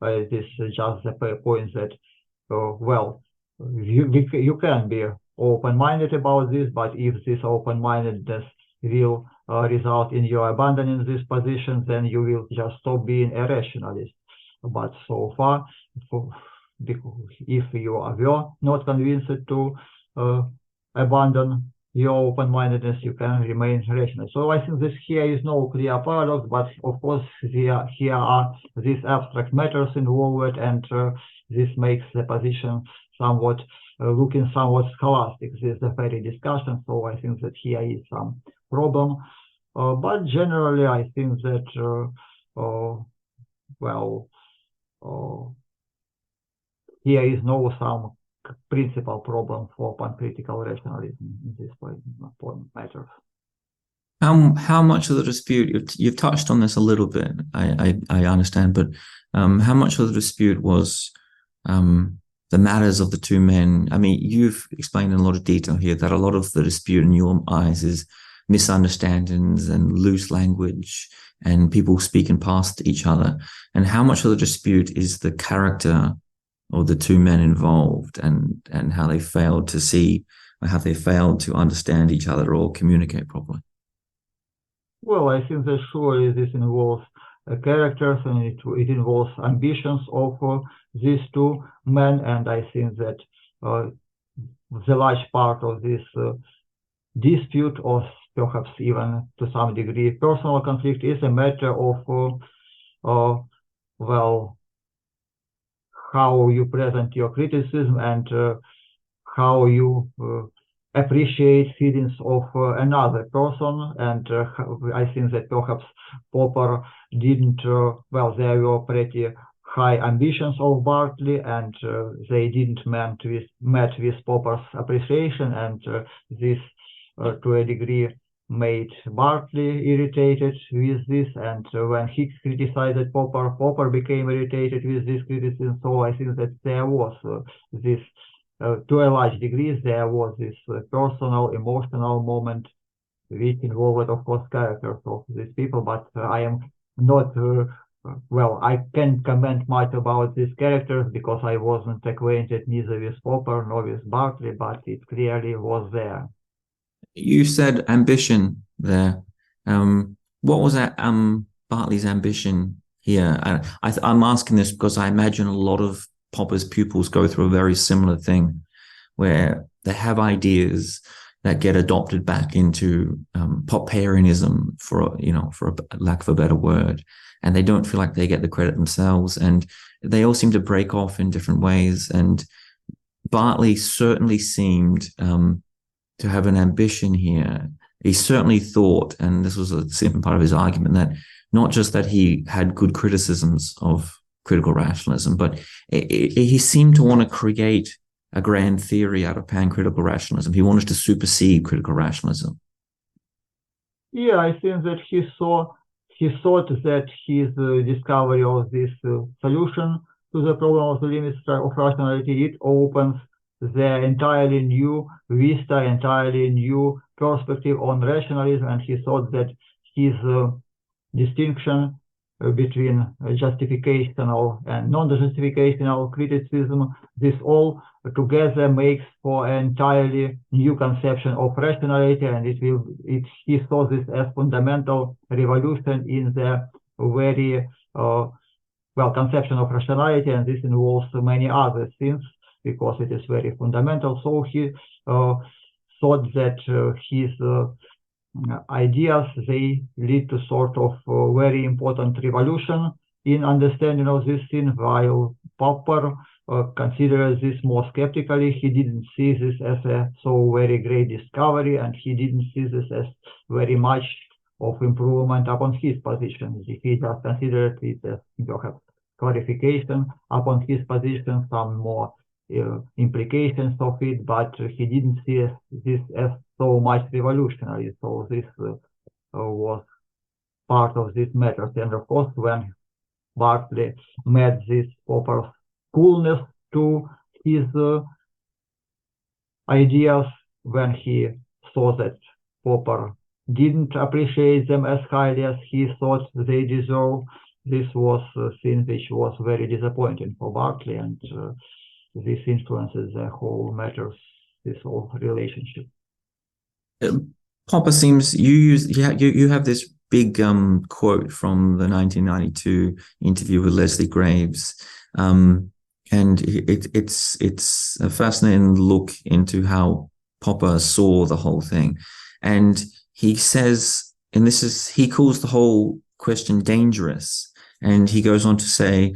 Speaker 2: This is just the point that, well, you can be open-minded about this, but if this open-mindedness will result in your abandoning this position, then you will just stop being a rationalist. But so far, if you were not convinced to abandon your open-mindedness, you can remain rational. So I think here is no clear paradox, but of course here are these abstract matters involved, and this makes the position somewhat looking somewhat scholastic, this very discussion. So I think that here is some problem. But generally, I think that, here is no some principal problem for pancritical rationalism in this point matters.
Speaker 1: How much of the dispute, you've touched on this a little bit, I understand, but how much of the dispute was the matters of the two men? I mean, you've explained in a lot of detail here that a lot of the dispute in your eyes is misunderstandings and loose language and people speaking past each other. And how much of the dispute is the character of the two men involved and how they failed to see, or how they failed to understand each other or communicate properly?
Speaker 2: Well, I think that surely this involves characters, and it involves ambitions of these two men, and I think that the large part of this dispute, or perhaps even to some degree personal conflict, is a matter of how you present your criticism and how you appreciate feelings of another person. And I think that perhaps Popper didn't, there were pretty high ambitions of Bartley, and they didn't met with Popper's appreciation, and this to a degree made Bartley irritated with this, and when he criticized Popper, Popper became irritated with this criticism. So I think that there was this, to a large degree, there was this personal, emotional moment which involved, of course, characters of these people, but I am not, I can't comment much about these characters because I wasn't acquainted neither with Popper nor with Bartley, but it clearly was there.
Speaker 1: You said ambition there. What was that, Bartley's ambition here? I'm asking this because I imagine a lot of Popper's pupils go through a very similar thing, where they have ideas that get adopted back into Popperianism, for lack of a better word, and they don't feel like they get the credit themselves, and they all seem to break off in different ways. And Bartley certainly seemed to have an ambition here. He certainly thought, and this was a simple part of his argument, that not just that he had good criticisms of critical rationalism, but he seemed to want to create a grand theory out of pancritical rationalism. He wanted to supersede critical rationalism.
Speaker 2: Yeah, I think that he thought that his discovery of this solution to the problem of the limits of rationality, it opens the entirely new vista, entirely new perspective on rationalism, and he thought that his distinction between justificational and non-justificational criticism, this all together makes for an entirely new conception of rationality, and he saw this as fundamental revolution in the very conception of rationality, and this involves many other things because it is very fundamental. So he thought that his ideas, they lead to sort of very important revolution in understanding of this thing, while Popper considers this more skeptically. He didn't see this as a so very great discovery, and he didn't see this as very much of improvement upon his position. He just considered it as perhaps clarification upon his position, some more implications of it, but he didn't see this as so much revolutionary. So this was part of this matter. And of course, when Bartley met this Popper's coolness to his ideas, when he saw that Popper didn't appreciate them as highly as he thought they deserve, this was a thing which was very disappointing for Bartley, and this influences the whole matters, this whole relationship.
Speaker 1: Popper seems, you have this big quote from the 1992 interview with Leslie Graves, and it's a fascinating look into how Popper saw the whole thing. And he says, and he calls the whole question dangerous, and he goes on to say,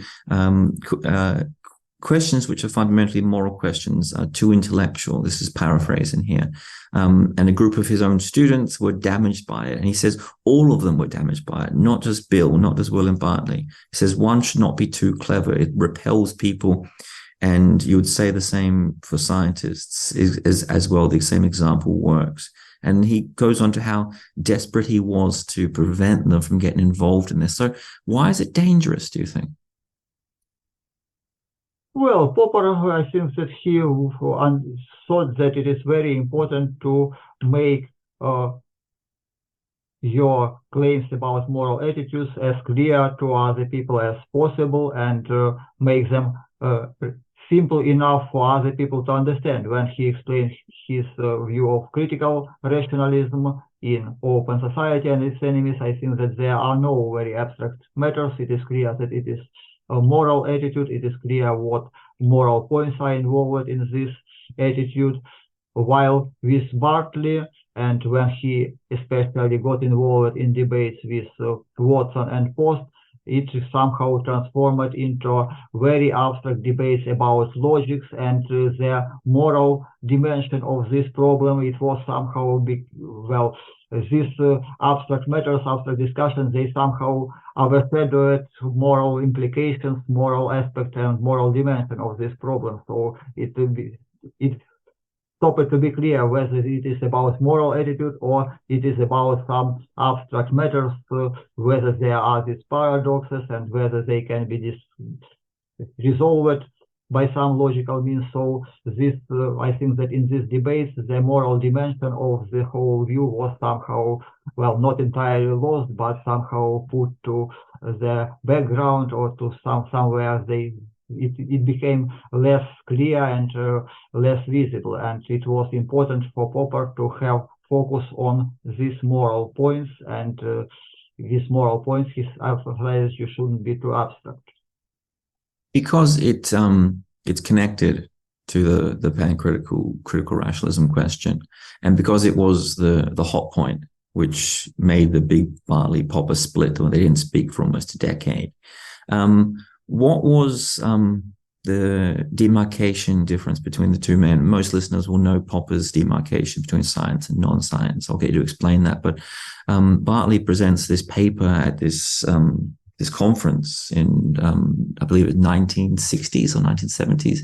Speaker 1: questions which are fundamentally moral questions are too intellectual. This is paraphrasing here. And a group of his own students were damaged by it. And he says all of them were damaged by it, not just Bill, not just William Bartley. He says one should not be too clever. It repels people. And you would say the same for scientists as well. The same example works. And he goes on to how desperate he was to prevent them from getting involved in this. So why is it dangerous, do you think?
Speaker 2: Well, Popper, I think that he thought that it is very important to make your claims about moral attitudes as clear to other people as possible, and make them simple enough for other people to understand. When he explains his view of critical rationalism in Open Society and its enemies, I think that there are no very abstract matters. It is clear that it is a moral attitude. It is clear what moral points are involved in this attitude. While with Bartley, and when he especially got involved in debates with Watson and Post, it somehow transformed into very abstract debates about logics and the moral dimension of this problem. It was somehow these abstract matters, abstract discussions, they somehow overshadowed moral implications, moral aspect, and moral dimension of this problem. So it stopped to be clear whether it is about moral attitude or it is about some abstract matters, whether there are these paradoxes and whether they can be resolved by some logical means. So this, I think that in this debate, the moral dimension of the whole view was somehow, not entirely lost, but somehow put to the background or to somewhere it became less clear and less visible. And it was important for Popper to have focus on these moral points, and these moral points, his emphasizes you shouldn't be too abstract.
Speaker 1: Because it's connected to the pancritical critical rationalism question, and because it was the hot point which made the big Bartley Popper split, when they didn't speak for almost a decade. What was the demarcation difference between the two men? Most listeners will know Popper's demarcation between science and non-science. I'll get you to explain that. But Bartley presents this paper at this conference in, I believe it was 1960s or 1970s.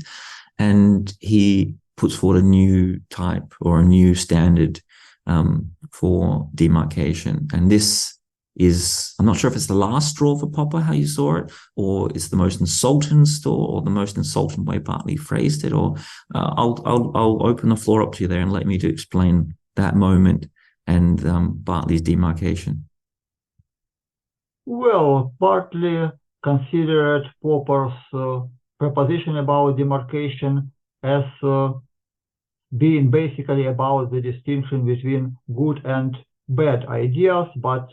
Speaker 1: And he puts forward a new type or a new standard for demarcation. And this is, I'm not sure if it's the last straw for Popper, how you saw it, or it's the most insulting straw, or the most insulting way Bartley phrased it, or I'll open the floor up to you there and let me to explain that moment and Bartley's demarcation.
Speaker 2: Well, Bartley considered Popper's proposition about demarcation as being basically about the distinction between good and bad ideas, but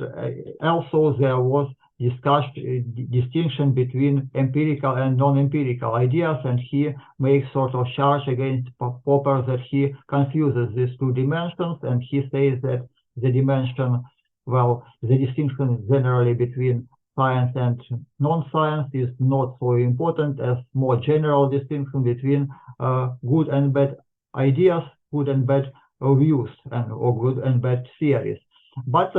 Speaker 2: also there was distinction between empirical and non-empirical ideas, and he makes sort of charge against Popper that he confuses these two dimensions, and he says that the dimension, the distinction generally between science and non-science is not so important as more general distinction between good and bad ideas, good and bad views, or good and bad theories. But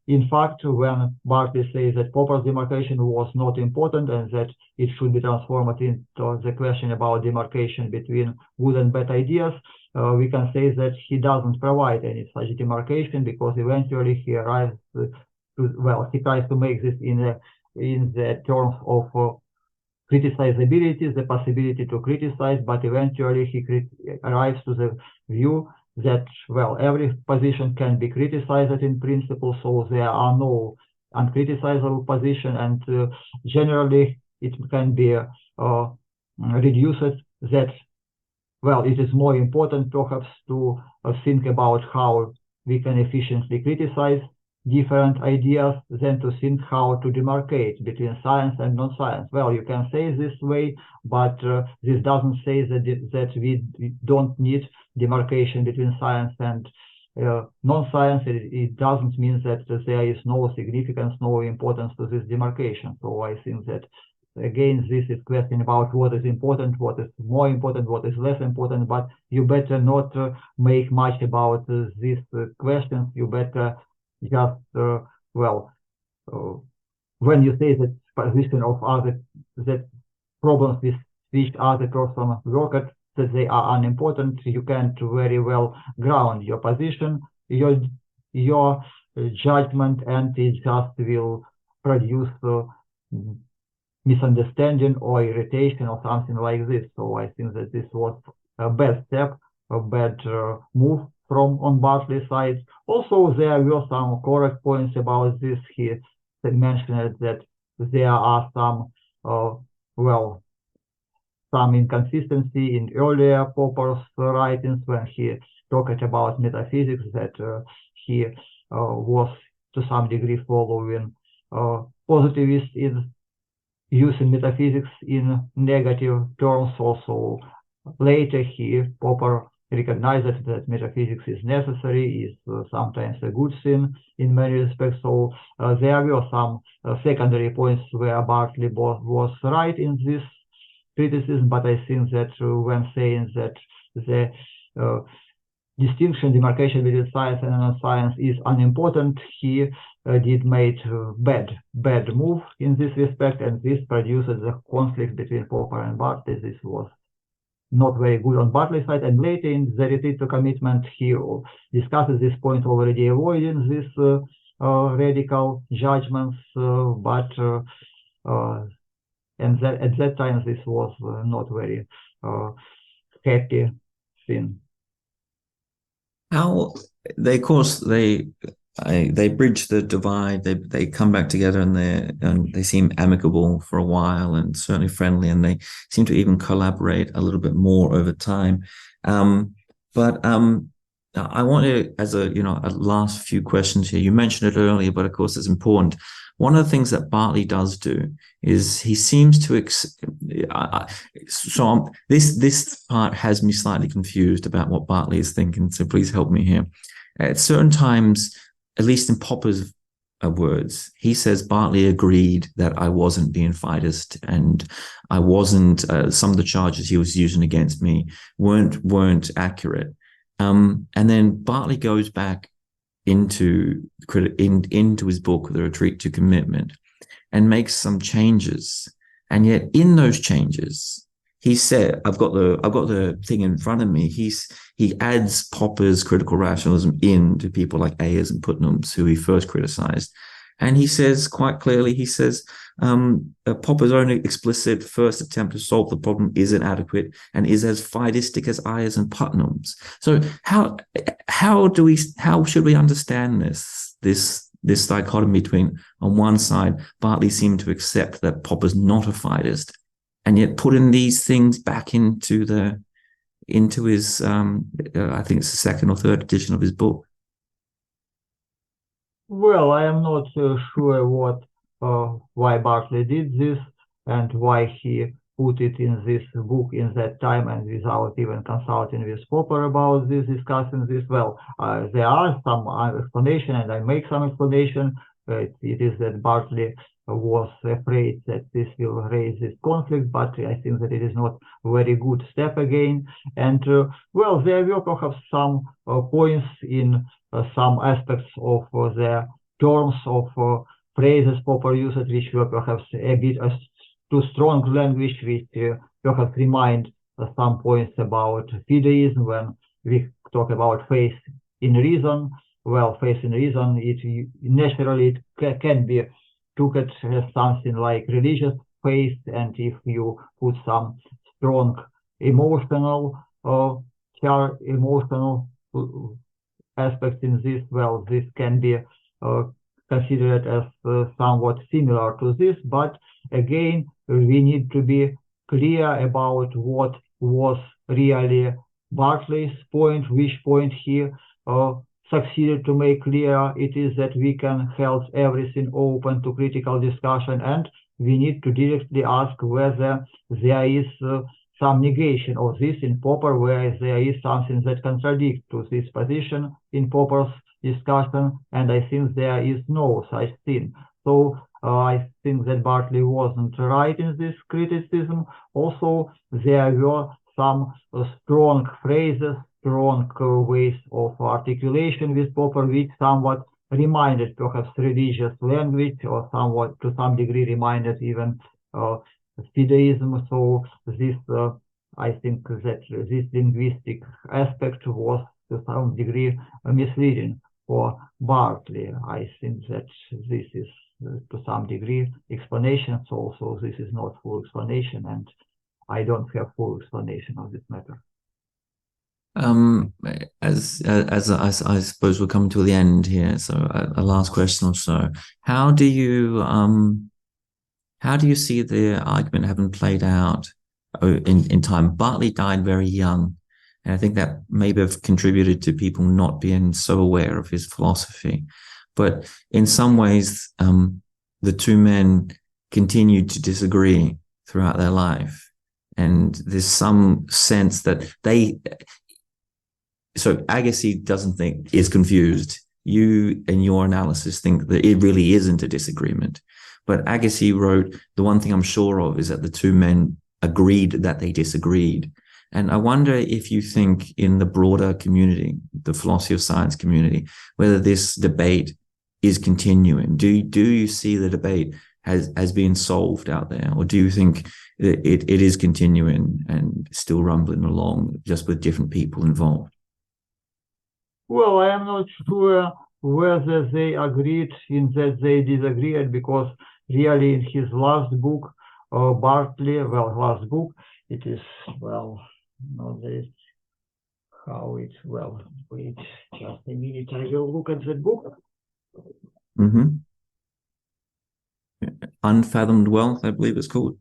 Speaker 2: in fact, when Bartley says that Popper's demarcation was not important and that it should be transformed into the question about demarcation between good and bad ideas, we can say that he doesn't provide any such demarcation, because eventually he arrives he tries to make this in the terms of criticizability, the possibility to criticize, but eventually he arrives to the view that, every position can be criticized in principle, so there are no uncriticizable position, and generally it can be reduced that, it is more important perhaps to think about how we can efficiently criticize different ideas than to think how to demarcate between science and non-science. You can say this way, but this doesn't say that we don't need demarcation between science and non-science. It doesn't mean that there is no significance, no importance to this demarcation. So I think that again, this is question about what is important, what is more important, what is less important, but you better not make much about these questions. You better just, when you say that position of other, that problems with which other person work at, that they are unimportant, you can't very well ground your position, your judgment, and it just will produce misunderstanding or irritation or something like this. So I think that this was a bad step, a bad move from on Bartley's side. Also, there were some correct points about this. He mentioned that there are some, some inconsistency in earlier Popper's writings when he talked about metaphysics, that he was to some degree following positivists in using metaphysics in negative terms. Also, later Popper recognized that metaphysics is necessary, is sometimes a good thing in many respects. So there were some secondary points where Bartley was right in this criticism, but I think that when saying that the demarcation between science and non-science is unimportant, he did make bad move in this respect, and this produces a conflict between Popper and Bartley. This was not very good on Bartley's side, and later in the retreat to commitment, he discusses this point, already avoiding this radical judgments, but and at that time this was not very happy thing.
Speaker 1: How they, of course, they bridge the divide. They come back together, and they seem amicable for a while, and certainly friendly, and they seem to even collaborate a little bit more over time. But I want to, as a last few questions here. You mentioned it earlier, but of course it's important. One of the things that Bartley does do is he seems to this part has me slightly confused about what Bartley is thinking, so please help me here. At certain times, at least in Popper's words, he says Bartley agreed that I wasn't being fideist, and I wasn't, some of the charges he was using against me weren't accurate. And then Bartley goes back into his book, The Retreat to Commitment, and makes some changes. And yet in those changes, he said, I've got the thing in front of me. He adds Popper's critical rationalism into people like Ayers and Putnam's, who he first criticized. And he says quite clearly, Popper's own explicit first attempt to solve the problem is inadequate and is as fideistic as Ayers and Putnam's. So how should we understand this dichotomy between, on one side, Bartley seemed to accept that Popper's not a fideist, and yet putting these things back into his I think it's the second or third edition of his book?
Speaker 2: Well, I am not sure why Bartley did this and why he put it in this book in that time and without even consulting with Popper about this, discussing this. Well, there are some explanation, and I make some explanation. It is that Bartley was afraid that this will raise this conflict, but I think that it is not a very good step again. And well, there were perhaps some points in some aspects of the terms of phrases Popper used, which were perhaps a bit too strong language, which perhaps remind some points about fideism when we talk about faith in reason. Well, faith in reason, naturally it can be took it as something like religious faith, and if you put some strong emotional aspects in this, well, this can be considered as somewhat similar to this, but again, we need to be clear about what was really Bartley's point, which point he succeeded to make clear. It is that we can hold everything open to critical discussion, and we need to directly ask whether there is some negation of this in Popper, where there is something that contradicts to this position in Popper's discussion, and I think there is no such thing. So I think that Bartley wasn't right in this criticism. Also, there were some strong phrases, strong ways of articulation with Popper, which somewhat reminded perhaps religious language, or somewhat to some degree reminded even fideism. So this, I think that this linguistic aspect was to some degree misleading for Bartley. I think that this is to some degree explanation. So this is not full explanation, and I don't have full explanation of this matter.
Speaker 1: As I suppose we're coming to the end here, so a last question or so. How do you see the argument having played out in time? Bartley died very young, and I think that maybe have contributed to people not being so aware of his philosophy. But in some ways, the two men continued to disagree throughout their life, and there's some sense that so Agassi doesn't think, is confused. You and your analysis think that it really isn't a disagreement. But Agassi wrote, the one thing I'm sure of is that the two men agreed that they disagreed. And I wonder if you think in the broader community, the philosophy of science community, whether this debate is continuing. Do you see the debate has been solved out there? Or do you think it is continuing and still rumbling along, just with different people involved?
Speaker 2: Well, I am not sure whether they agreed in that they disagreed, because really in his last book, Bartley, last book, it is, not this, how it, wait just a minute, I will look at that book.
Speaker 1: Mm-hmm. Unfathomed Wealth, I believe it's called.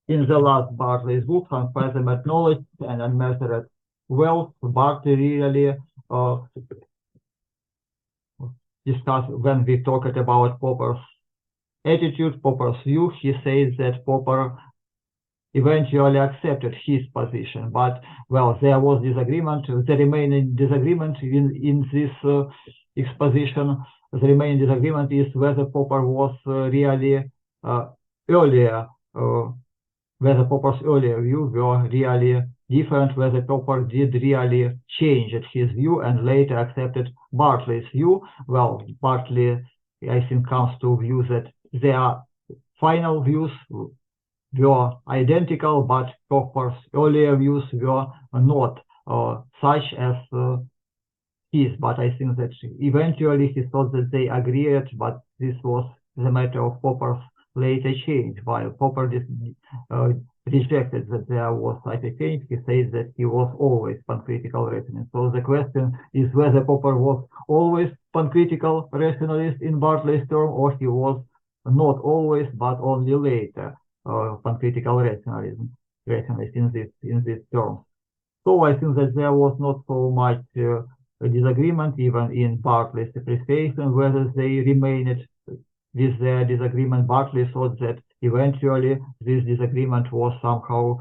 Speaker 2: In the last Bartley's book, Unfathomed Knowledge and Unmeasured Wealth, Bartley really discussed, when we talked about Popper's attitude, Popper's view, he says that Popper eventually accepted his position, but there was disagreement. The remaining disagreement in this exposition, the remaining disagreement is whether Popper was really earlier, whether Popper's earlier view were really different, whether Popper did really change his view and later accepted Bartley's view. Well, Bartley, I think, comes to view that their final views were identical, but Popper's earlier views were not such as his. But I think that eventually he thought that they agreed, but this was the matter of Popper's later change. While Popper rejected that there was such a change, he says that he was always pancritical rationalist. So the question is whether Popper was always pancritical rationalist in Bartley's term, or he was not always, but only later pancritical rationalist in this term. So I think that there was not so much disagreement even in Bartley's appreciation whether they remained with their disagreement. Bartley thought that eventually this disagreement was somehow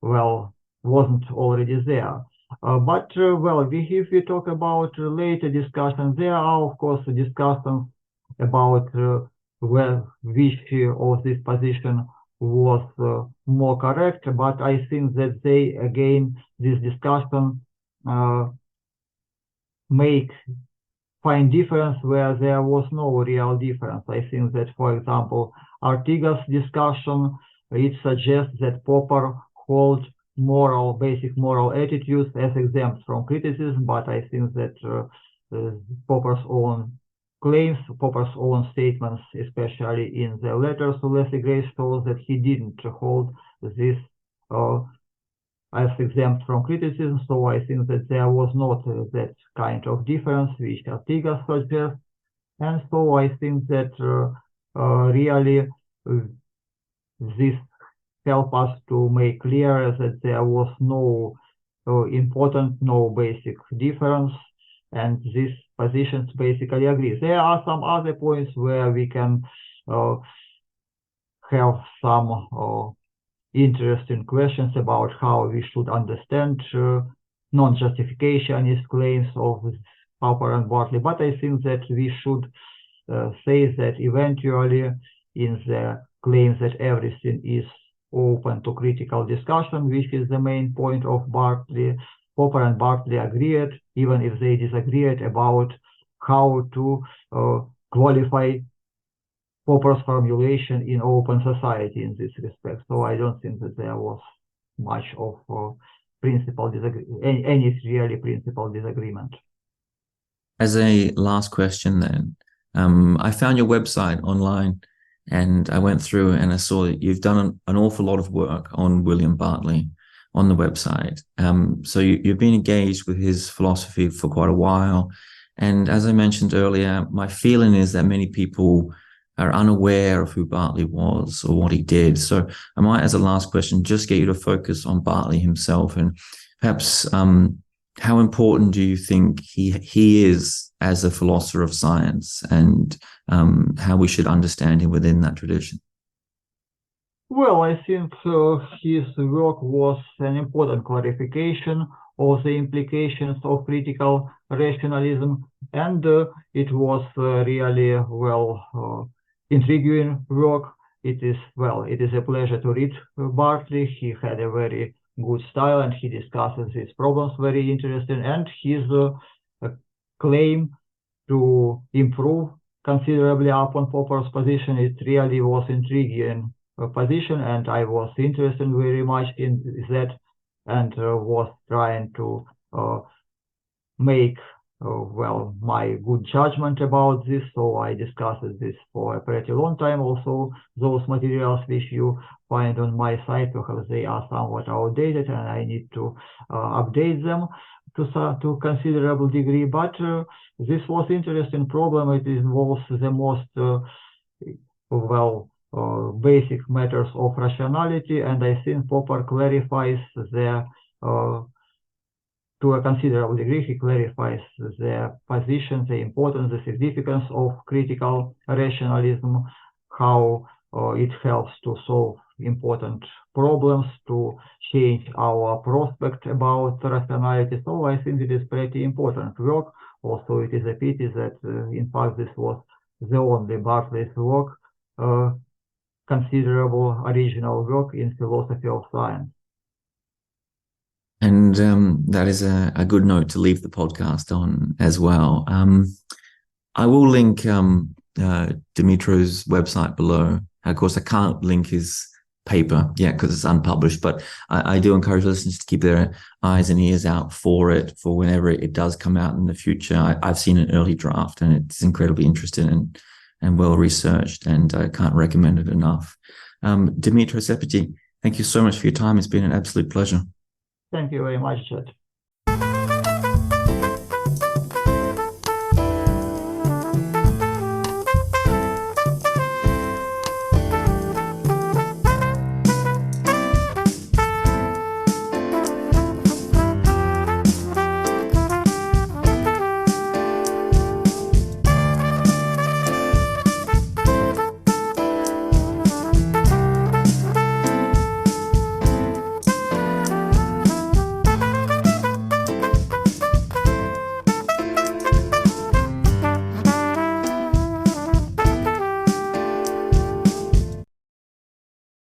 Speaker 2: wasn't already there. But if we talk about later discussions, there are of course discussions about which of this position was more correct, but I think that they, again, this discussion find difference where there was no real difference. I think that, for example, Artigas' discussion, it suggests that Popper holds basic moral attitudes as exempt from criticism, but I think that Popper's own claims, Popper's own statements, especially in the letters to Leslie Grace, shows that he didn't hold this as exempt from criticism. So I think that there was not that kind of difference which Artigas suggests. And so I think that really this helps us to make clear that there was no no basic difference, and these positions basically agree. There are some other points where we can have some interesting questions about how we should understand non-justificationist claims of Popper and Bartley, but I think that we should says that eventually in the claims that everything is open to critical discussion, which is the main point of Bartley, Popper and Bartley agreed, even if they disagreed about how to qualify Popper's formulation in open society in this respect. So I don't think that there was much of any really principal disagreement.
Speaker 1: As a last question then, I found your website online and I went through and I saw that you've done an awful lot of work on William Bartley on the website. So you've been engaged with his philosophy for quite a while. And as I mentioned earlier, my feeling is that many people are unaware of who Bartley was or what he did. So I might, as a last question, just get you to focus on Bartley himself and perhaps how important do you think he is as a philosopher of science, and how we should understand him within that tradition?
Speaker 2: Well, I think his work was an important clarification of the implications of critical rationalism, and it was really intriguing work. It is a pleasure to read Bartley. He had a very good style and he discusses his problems very interesting, and his claim to improve considerably upon Popper's position, it really was intriguing position, and I was interested very much in that and was trying to make my good judgment about this. So I discussed this for a pretty long time. Also, those materials which you find on my site, because they are somewhat outdated and I need to update them to considerable degree. But this was interesting problem. It involves the most basic matters of rationality, and I think Popper clarifies to a considerable degree, he clarifies the position, the importance, the significance of critical rationalism, how it helps to solve important problems, to change our prospect about rationality. So I think it is pretty important work. Also, it is a pity that, in fact, this was the only Bartley's work, considerable original work in philosophy of science.
Speaker 1: And that is a good note to leave the podcast on as well. I will link Dmytro's website below. Of course, I can't link his paper yet because it's unpublished, but I do encourage listeners to keep their eyes and ears out for it, for whenever it does come out in the future. I've seen an early draft and it's incredibly interesting and well researched, and I can't recommend it enough. Dmytro Sepetyi, thank you so much for your time. It's been an absolute pleasure.
Speaker 2: Thank you very much, Jed.